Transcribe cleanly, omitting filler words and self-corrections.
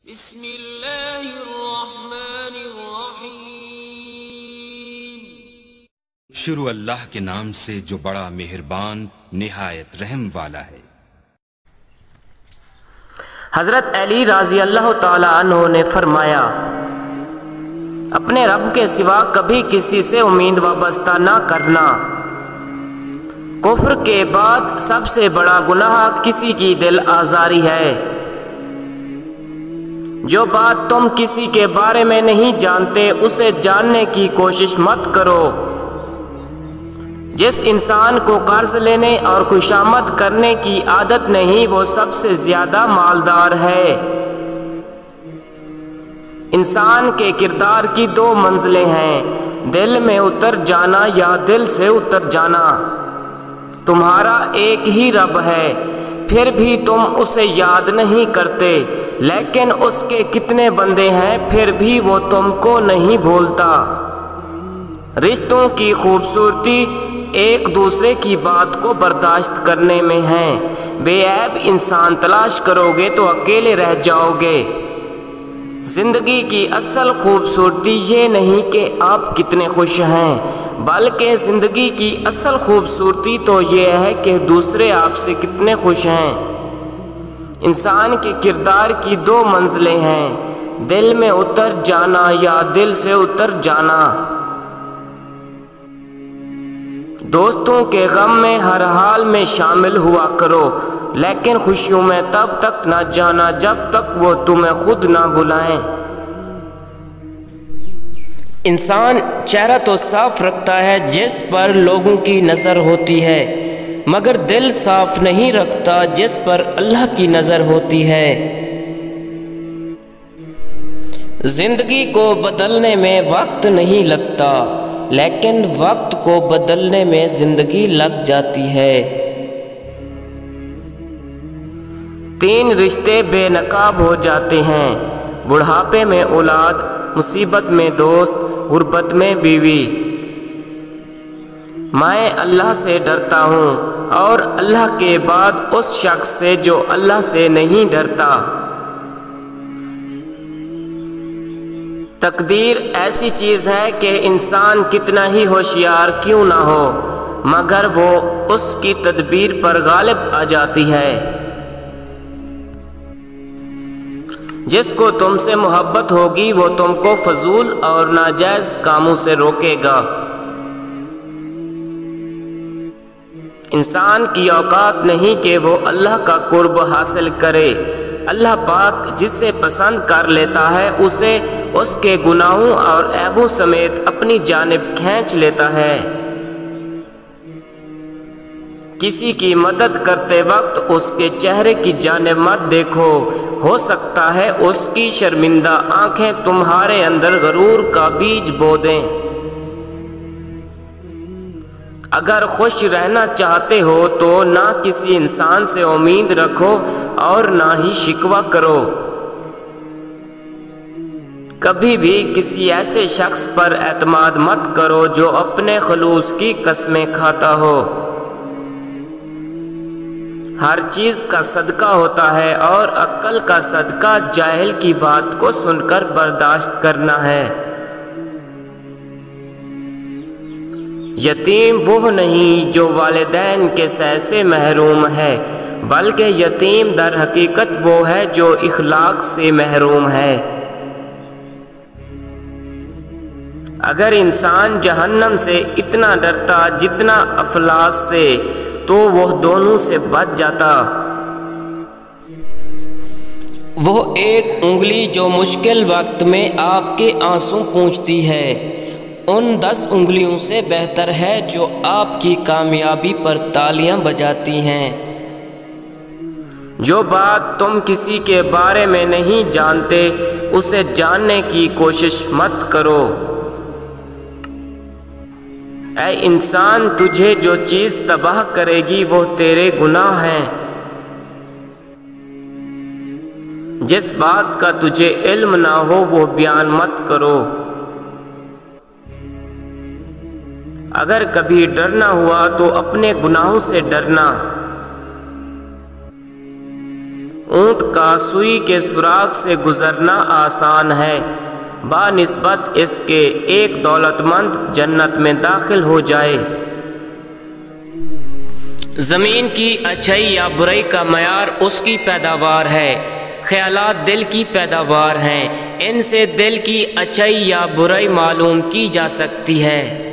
بسم اللہ الرحمن الرحیم۔ شروع اللہ کے نام سے جو بڑا مہربان نہایت رحم والا ہے۔ حضرت علی رضی اللہ تعالی عنہ نے فرمایا، اپنے رب کے سوا کبھی کسی سے امید وابستہ نہ کرنا۔ کفر کے بعد سب سے بڑا گناہ کسی کی دل آزاری ہے۔ جو بات تم کسی کے بارے میں نہیں جانتے اسے جاننے کی کوشش مت کرو۔ جس انسان کو قرض لینے اور خوشامد کرنے کی عادت نہیں وہ سب سے زیادہ مالدار ہے۔ انسان کے کردار کی دو منزلیں ہیں، دل میں اتر جانا یا دل سے اتر جانا۔ تمہارا ایک ہی رب ہے، پھر بھی تم اسے یاد نہیں کرتے، لیکن اس کے کتنے بندے ہیں پھر بھی وہ تم کو نہیں بھولتا۔ رشتوں کی خوبصورتی ایک دوسرے کی بات کو برداشت کرنے میں ہے۔ بے عیب انسان تلاش کرو گے تو اکیلے رہ جاؤ گے۔ زندگی کی اصل خوبصورتی یہ نہیں کہ آپ کتنے خوش ہیں، بلکہ زندگی کی اصل خوبصورتی تو یہ ہے کہ دوسرے آپ سے کتنے خوش ہیں۔ انسان کے کردار کی دو منزلیں ہیں، دل میں اتر جانا یا دل سے اتر جانا۔ دوستوں کے غم میں ہر حال میں شامل ہوا کرو، لیکن خوشیوں میں تب تک نہ جانا جب تک وہ تمہیں خود نہ بلائیں۔ انسان چہرہ تو صاف رکھتا ہے جس پر لوگوں کی نظر ہوتی ہے، مگر دل صاف نہیں رکھتا جس پر اللہ کی نظر ہوتی ہے۔ زندگی کو بدلنے میں وقت نہیں لگتا، لیکن وقت کو بدلنے میں زندگی لگ جاتی ہے۔ تین رشتے بے نقاب ہو جاتے ہیں، بڑھاپے میں اولاد، مصیبت میں دوست، غربت میں بیوی۔ میں اللہ سے ڈرتا ہوں اور اللہ کے بعد اس شخص سے جو اللہ سے نہیں ڈرتا۔ تقدیر ایسی چیز ہے کہ انسان کتنا ہی ہوشیار کیوں نہ ہو مگر وہ اس کی تدبیر پر غالب آ جاتی ہے۔ جس کو تم سے محبت ہوگی وہ تم کو فضول اور ناجائز کاموں سے روکے گا۔ انسان کی اوقات نہیں کہ وہ اللہ کا قرب حاصل کرے، اللہ پاک جسے پسند کر لیتا ہے اسے اس کے گناہوں اور عیبوں سمیت اپنی جانب کھینچ لیتا ہے۔ کسی کی مدد کرتے وقت اس کے چہرے کی جانب مت دیکھو، ہو سکتا ہے اس کی شرمندہ آنکھیں تمہارے اندر غرور کا بیج بو دیں۔ اگر خوش رہنا چاہتے ہو تو نہ کسی انسان سے امید رکھو اور نہ ہی شکوہ کرو۔ کبھی بھی کسی ایسے شخص پر اعتماد مت کرو جو اپنے خلوص کی قسمیں کھاتا ہو۔ ہر چیز کا صدقہ ہوتا ہے اور عقل کا صدقہ جاہل کی بات کو سن کر برداشت کرنا ہے۔ یتیم وہ نہیں جو والدین کے سہ سے محروم ہے، بلکہ یتیم در حقیقت وہ ہے جو اخلاق سے محروم ہے۔ اگر انسان جہنم سے اتنا ڈرتا جتنا افلاس سے تو وہ دونوں سے بچ جاتا۔ وہ ایک انگلی جو مشکل وقت میں آپ کے آنسو پونچھتی ہے ان 10 انگلیوں سے بہتر ہے جو آپ کی کامیابی پر تالیاں بجاتی ہیں۔ جو بات تم کسی کے بارے میں نہیں جانتے اسے جاننے کی کوشش مت کرو۔ اے انسان تجھے جو چیز تباہ کرے گی وہ تیرے گناہ ہیں۔ جس بات کا تجھے علم نہ ہو وہ بیان مت کرو۔ اگر کبھی ڈرنا ہوا تو اپنے گناہوں سے ڈرنا۔ اونٹ کا سوئی کے سوراخ سے گزرنا آسان ہے بنسبت اس کے ایک دولت مند جنت میں داخل ہو جائے۔ زمین کی اچھائی یا برائی کا معیار اس کی پیداوار ہے۔ خیالات دل کی پیداوار ہیں، ان سے دل کی اچھائی یا برائی معلوم کی جا سکتی ہے۔